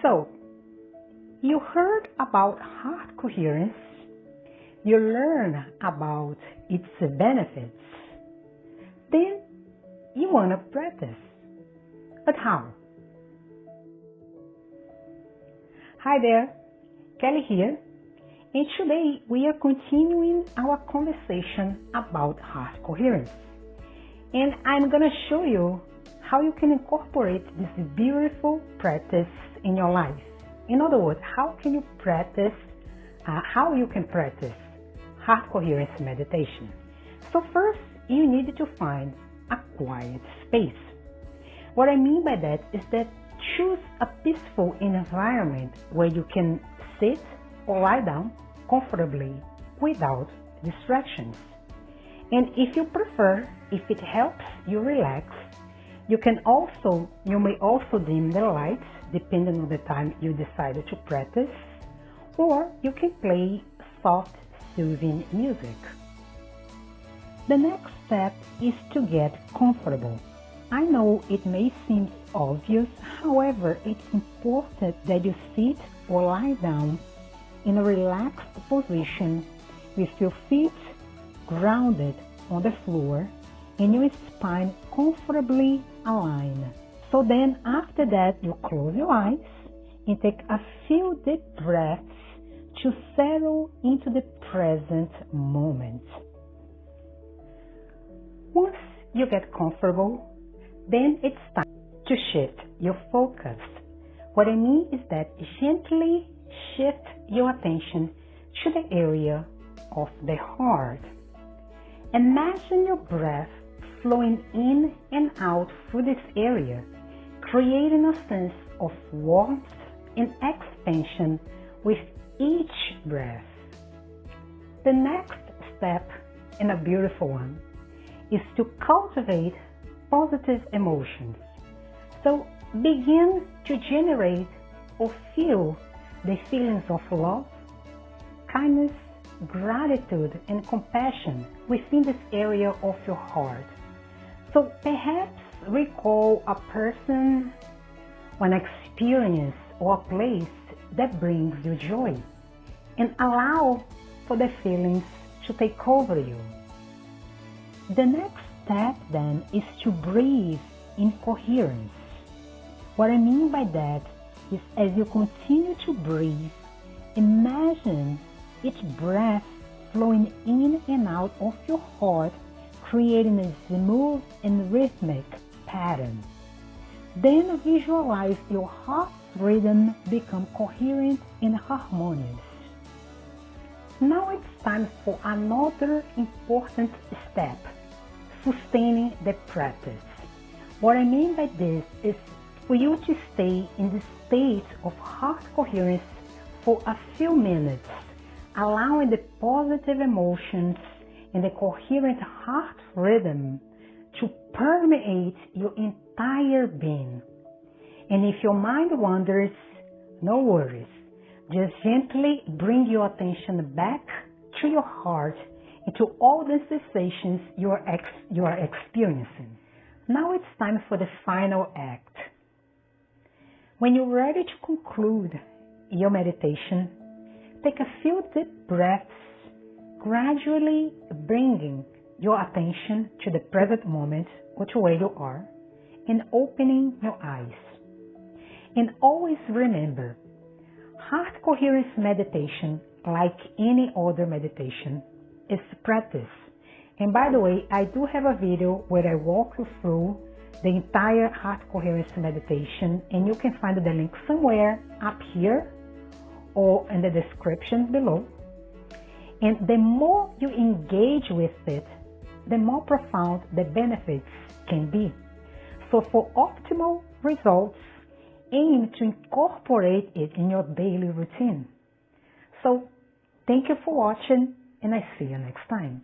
So, you heard about heart coherence, you learn about its benefits, then you want to practice. But how? Hi there, Kelly here, and today we are continuing our conversation about heart coherence. And I'm going to show you how you can incorporate this beautiful practice in your life. In other words, how you can practice heart coherence meditation. So first, you need to find a quiet space. What I mean by that is that choose a peaceful environment where you can sit or lie down comfortably without distractions. And if you prefer, if it helps you relax, you may also dim the lights depending on the time you decided to practice, or you can play soft, soothing music. The next step is to get comfortable. I know it may seem obvious, however, it's important that you sit or lie down in a relaxed position with your feet grounded on the floor and your spine comfortably aligned. So then after that, you close your eyes and take a few deep breaths to settle into the present moment. Once you get comfortable, then it's time to shift your focus. What I mean is that gently shift your attention to the area of the heart. Imagine your breath flowing in and out through this area, creating a sense of warmth and expansion with each breath. The next step, and a beautiful one, is to cultivate positive emotions. So begin to generate or feel the feelings of love, kindness, gratitude, and compassion within this area of your heart. So perhaps recall a person, an experience, or a place that brings you joy, and allow for the feelings to take over you. The next step then is to breathe in coherence. What I mean by that is as you continue to breathe, imagine each breath flowing in and out of your heart, creating a smooth and rhythmic pattern. Then visualize your heart's rhythm become coherent and harmonious. Now it's time for another important step, sustaining the practice. What I mean by this is for you to stay in the state of heart coherence for a few minutes, allowing the positive emotions and the coherent heart rhythm to permeate your entire being. And if your mind wanders, no worries. Just gently bring your attention back to your heart and to all the sensations you are experiencing. Now it's time for the final act. When you're ready to conclude your meditation, take a few deep breaths, gradually bringing your attention to the present moment or to where you are, and opening your eyes. And always remember, heart coherence meditation, like any other meditation, is practice. And by the way, I do have a video where I walk you through the entire heart coherence meditation, and you can find the link somewhere up here or in the description below. And the more you engage with it, the more profound the benefits can be. So for optimal results, aim to incorporate it in your daily routine. So thank you for watching, and I see you next time.